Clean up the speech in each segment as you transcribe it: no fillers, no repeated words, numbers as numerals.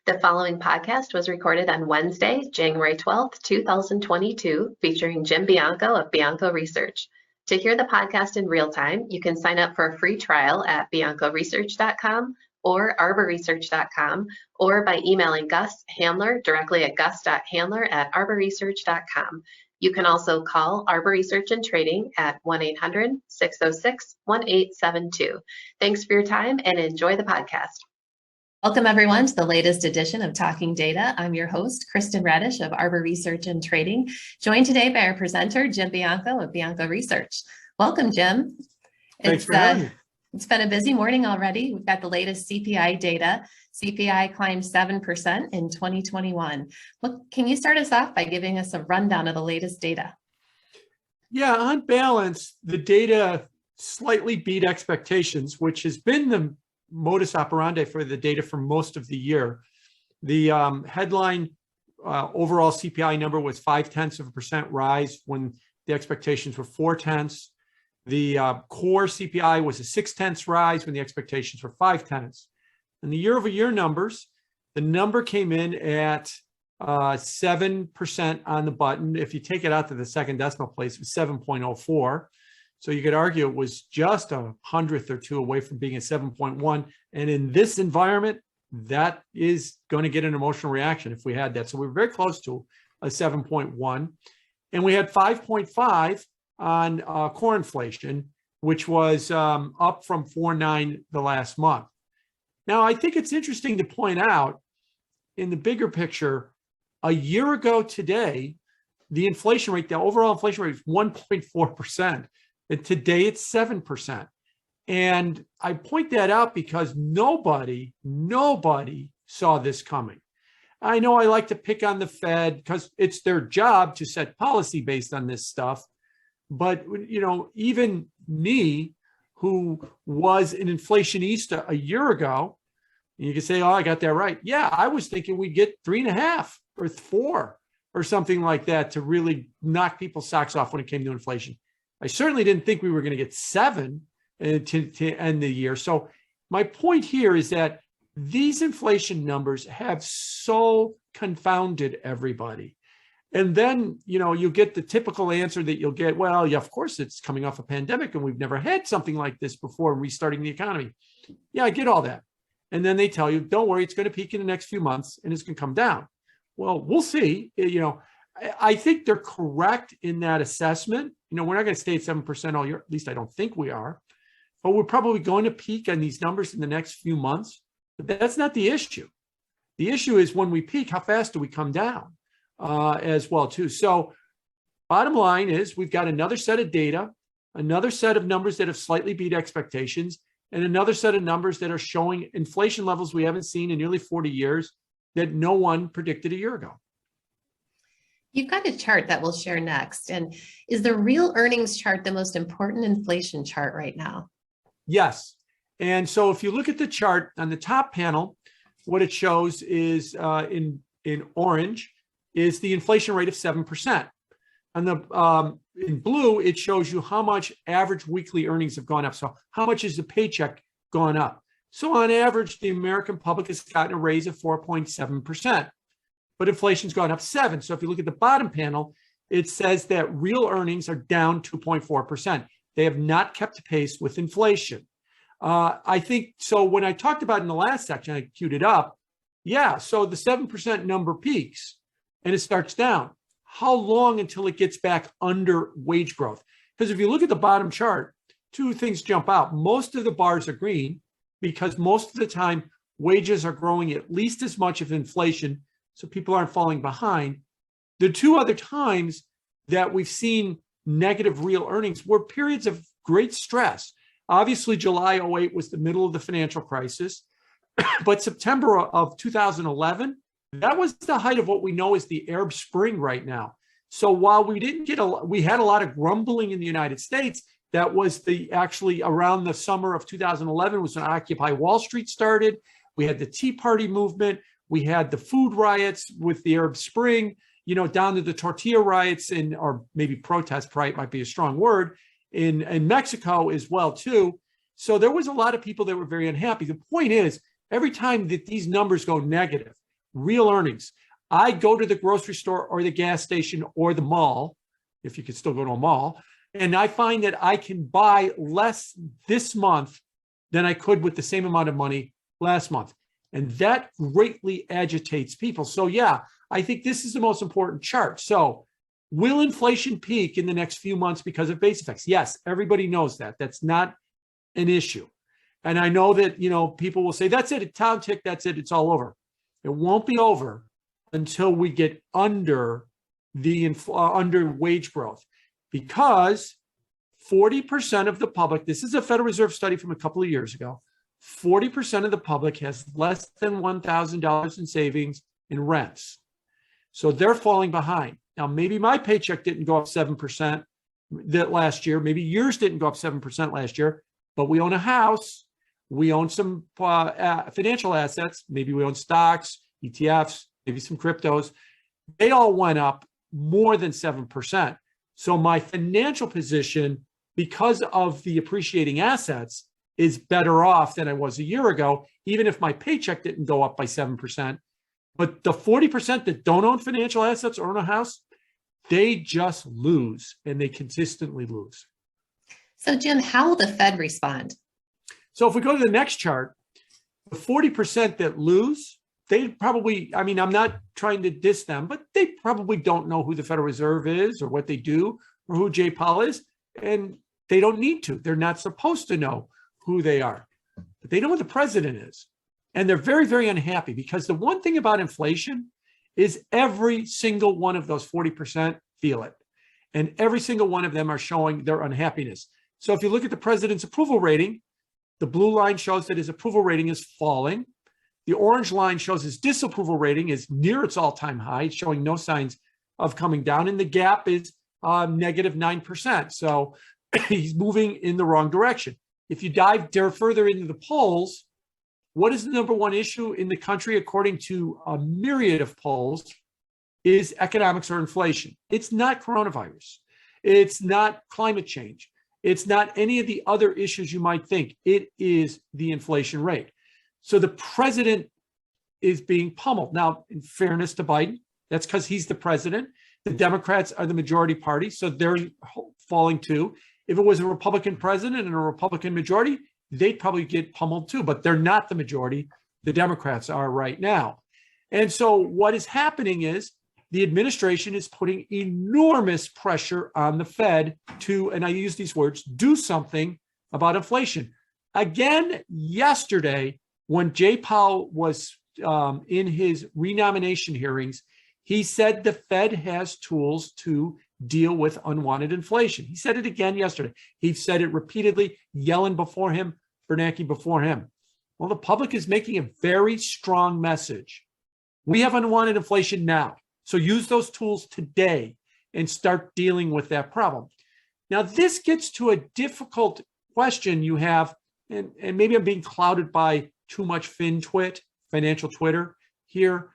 The following podcast was recorded on Wednesday, January 12th, 2022, featuring Jim Bianco of Bianco Research. To hear the podcast in real time, you can sign up for a free trial at biancoresearch.com or arborresearch.com, or by emailing Gus Handler directly at gus.handler@arborresearch.com. You can also call Arbor Research and Trading at 1-800-606-1872. Thanks for your time and enjoy the podcast. Welcome everyone to the latest edition of Talking Data. I'm your host, Kristen Radish of Arbor Research and Trading, joined today by our presenter, Jim Bianco of Bianco Research. Welcome, Jim. Thanks for having me. It's been a busy morning already. We've got the latest CPI data. CPI climbed 7% in 2021. Can you start us off by giving us a rundown of the latest data? Yeah, on balance, the data slightly beat expectations, which has been the modus operandi for the data for most of the year. The headline overall CPI number was 0.5% rise when the expectations were 0.4. The core CPI was a 0.6 rise when the expectations were 0.5. And the year-over-year numbers, the number came in at 7% on the button. If you take it out to the second decimal place, it was 7.04. So you could argue it was just a hundredth or two away from being at 7.1. And in this environment, that is going to get an emotional reaction if we had that. So we were very close to a 7.1. And we had 5.5 on core inflation, which was up from 4.9 the last month. Now, I think it's interesting to point out in the bigger picture, a year ago today, the inflation rate, the overall inflation rate was 1.4%. And today it's 7%. And I point that out because nobody saw this coming. I know I like to pick on the Fed because it's their job to set policy based on this stuff. But, you know, even me, who was an inflationista a year ago, you can say, oh, I got that right. Yeah, I was thinking we'd get 3.5 or 4 or something like that to really knock people's socks off when it came to inflation. I certainly didn't think we were going to get 7 to end the year. So my point here is that these inflation numbers have so confounded everybody. And then, you know, you get the typical answer that you'll get, well, yeah, of course, it's coming off a pandemic and we've never had something like this before, restarting the economy. Yeah, I get all that. And then they tell you, don't worry, it's going to peak in the next few months and it's going to come down. Well, we'll see. You know, I think they're correct in that assessment. You know, we're not going to stay at 7% all year. At least I don't think we are. But we're probably going to peak on these numbers in the next few months. But that's not the issue. The issue is when we peak, how fast do we come down as well, too? So bottom line is we've got another set of data, another set of numbers that have slightly beat expectations, and another set of numbers that are showing inflation levels we haven't seen in nearly 40 years that no one predicted a year ago. You've got a chart that we'll share next. And is the real earnings chart the most important inflation chart right now? Yes. And so if you look at the chart on the top panel, what it shows is in orange is the inflation rate of 7%. On the in blue, it shows you how much average weekly earnings have gone up. So how much is the paycheck gone up? So on average, the American public has gotten a raise of 4.7%. But inflation's gone up 7%. So if you look at the bottom panel, it says that real earnings are down 2.4%. They have not kept pace with inflation. I think, so when I talked about in the last section, I queued it up. Yeah, so the 7% number peaks and it starts down. How long until it gets back under wage growth? Because if you look at the bottom chart, two things jump out. Most of the bars are green because most of the time wages are growing at least as much as inflation, so people aren't falling behind. The two other times that we've seen negative real earnings were periods of great stress. Obviously, July 2008 was the middle of the financial crisis, but September of 2011, that was the height of what we know as the Arab Spring right now. So while we didn't get we had a lot of grumbling in the United States. That was actually around the summer of 2011 was when Occupy Wall Street started. We had the Tea Party movement. We had the food riots with the Arab Spring, you know, down to the tortilla riots or maybe protest, right, might be a strong word, in Mexico as well, too. So there was a lot of people that were very unhappy. The point is, every time that these numbers go negative, real earnings. I go to the grocery store or the gas station or the mall, if you can still go to a mall, and I find that I can buy less this month than I could with the same amount of money last month. And that greatly agitates people. So yeah, I think this is the most important chart. So will inflation peak in the next few months because of base effects? Yes, everybody knows that. That's not an issue. And I know that, people will say, that's it, a town tick, that's it, it's all over. It won't be over until we get under under wage growth, because 40% of the public, this is a Federal Reserve study from a couple of years ago, 40% of the public has less than $1,000 in savings in rents. So they're falling behind. Now, maybe my paycheck didn't go up 7% that last year. Maybe yours didn't go up 7% last year, but we own a house. We own some financial assets. Maybe we own stocks, ETFs, maybe some cryptos. They all went up more than 7%. So my financial position, because of the appreciating assets, is better off than I was a year ago, even if my paycheck didn't go up by 7%. But the 40% that don't own financial assets or own a house, they just lose, and they consistently lose. So Jim, how will the Fed respond? So if we go to the next chart, the 40% that lose, they probably, I'm not trying to diss them, but they probably don't know who the Federal Reserve is or what they do or who Jay Powell is. And they don't need to. They're not supposed to know who they are. But they know what the president is. And they're very, very unhappy, because the one thing about inflation is every single one of those 40% feel it. And every single one of them are showing their unhappiness. So if you look at the president's approval rating, the blue line shows that his approval rating is falling. The orange line shows his disapproval rating is near its all-time high. It's showing no signs of coming down. And the gap is negative 9%. So he's moving in the wrong direction. If you dive further into the polls, what is the number one issue in the country, according to a myriad of polls, is economics or inflation. It's not coronavirus. It's not climate change. It's not any of the other issues you might think. It is the inflation rate. So the president is being pummeled. Now, in fairness to Biden, that's because he's the president. The Democrats are the majority party, so they're falling too. If it was a Republican president and a Republican majority, they'd probably get pummeled too, but they're not the majority. The Democrats are right now. And so what is happening is the administration is putting enormous pressure on the Fed to, and I use these words, do something about inflation. Again, yesterday, when Jay Powell was in his renomination hearings, he said the Fed has tools to deal with unwanted inflation. He said it again yesterday. He said it repeatedly, Yellen before him, Bernanke before him. Well, the public is making a very strong message. We have unwanted inflation now. So use those tools today and start dealing with that problem. Now, this gets to a difficult question you have, and maybe I'm being clouded by too much financial Twitter here.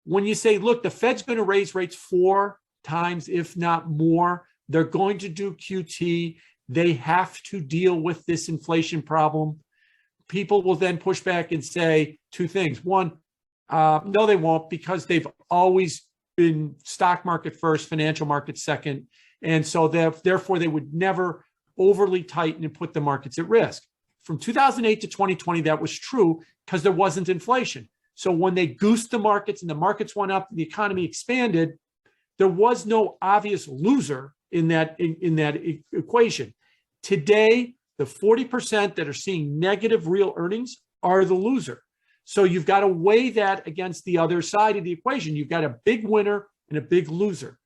When you say, look, the Fed's going to raise rates 4 times, if not more, they're going to do QT. They have to deal with this inflation problem. People will then push back and say 2 things. One, no, they won't, because they've always been stock market first, financial market second. And so therefore, they would never overly tighten and put the markets at risk. From 2008 to 2020, that was true because there wasn't inflation. So when they goosed the markets and the markets went up, the economy expanded, there was no obvious loser in that equation. Today, the 40% that are seeing negative real earnings are the loser. So you've got to weigh that against the other side of the equation. You've got a big winner and a big loser.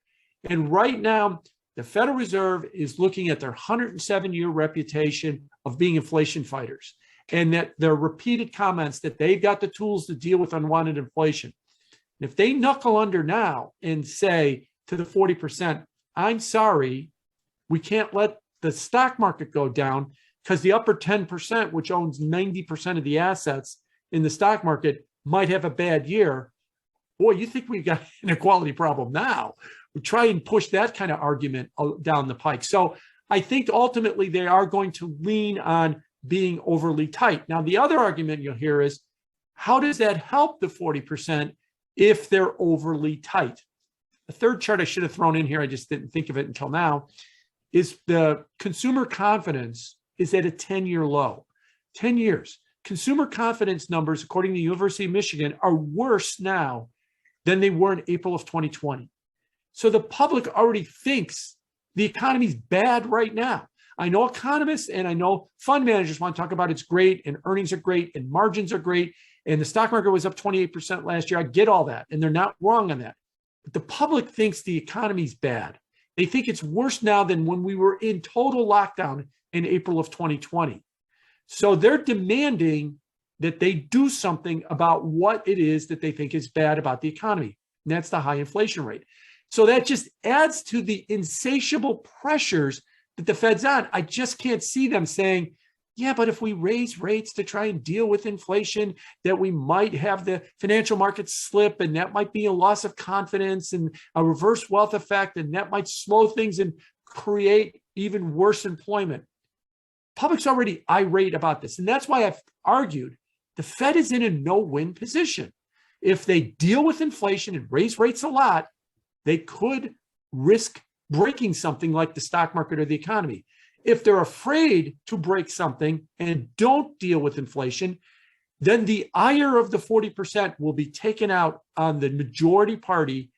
And right now, the Federal Reserve is looking at their 107-year reputation of being inflation fighters, and that their repeated comments that they've got the tools to deal with unwanted inflation. And if they knuckle under now and say to the 40%, I'm sorry, we can't let the stock market go down because the upper 10%, which owns 90% of the assets in the stock market, might have a bad year. Boy, you think we've got an inequality problem now. We try and push that kind of argument down the pike. So I think ultimately they are going to lean on being overly tight. Now, the other argument you'll hear is, how does that help the 40% if they're overly tight. The third chart I should have thrown in here, I just didn't think of it until now, is the consumer confidence is at a 10-year low. 10 years. Consumer confidence numbers, according to the University of Michigan, are worse now than they were in April of 2020. So the public already thinks the economy's bad right now. I know economists and I know fund managers want to talk about it's great and earnings are great and margins are great and the stock market was up 28% last year. I get all that and they're not wrong on that. But the public thinks the economy's bad. They think it's worse now than when we were in total lockdown in April of 2020. So they're demanding that they do something about what it is that they think is bad about the economy. And that's the high inflation rate. So that just adds to the insatiable pressures that the Fed's on. I just can't see them saying, yeah, but if we raise rates to try and deal with inflation, that we might have the financial markets slip and that might be a loss of confidence and a reverse wealth effect, and that might slow things and create even worse employment. Public's already irate about this. And that's why I've argued the Fed is in a no-win position. If they deal with inflation and raise rates a lot, they could risk breaking something like the stock market or the economy. If they're afraid to break something and don't deal with inflation, then the ire of the 40% will be taken out on the majority party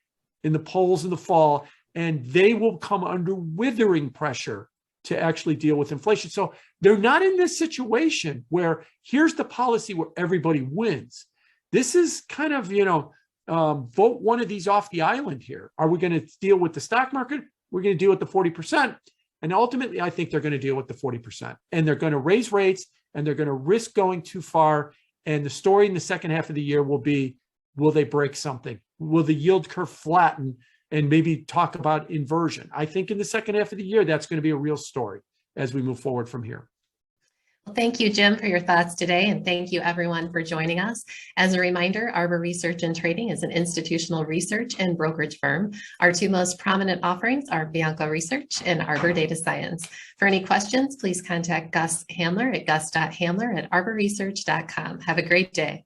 in the polls in the fall, and they will come under withering pressure to actually deal with inflation. So they're not in this situation where here's the policy where everybody wins. This is kind of, vote one of these off the island here. Are we going to deal with the stock market? We're going to deal with the 40%. And ultimately, I think they're going to deal with the 40%. And they're going to raise rates and they're going to risk going too far. And the story in the second half of the year will be, will they break something? Will the yield curve flatten and maybe talk about inversion? I think in the second half of the year, that's going to be a real story as we move forward from here. Well, thank you, Jim, for your thoughts today, and thank you everyone for joining us. As a reminder, Arbor Research and Trading is an institutional research and brokerage firm. Our two most prominent offerings are Bianco Research and Arbor Data Science. For any questions, please contact Gus Handler at gus.handler@arborresearch.com. Have a great day.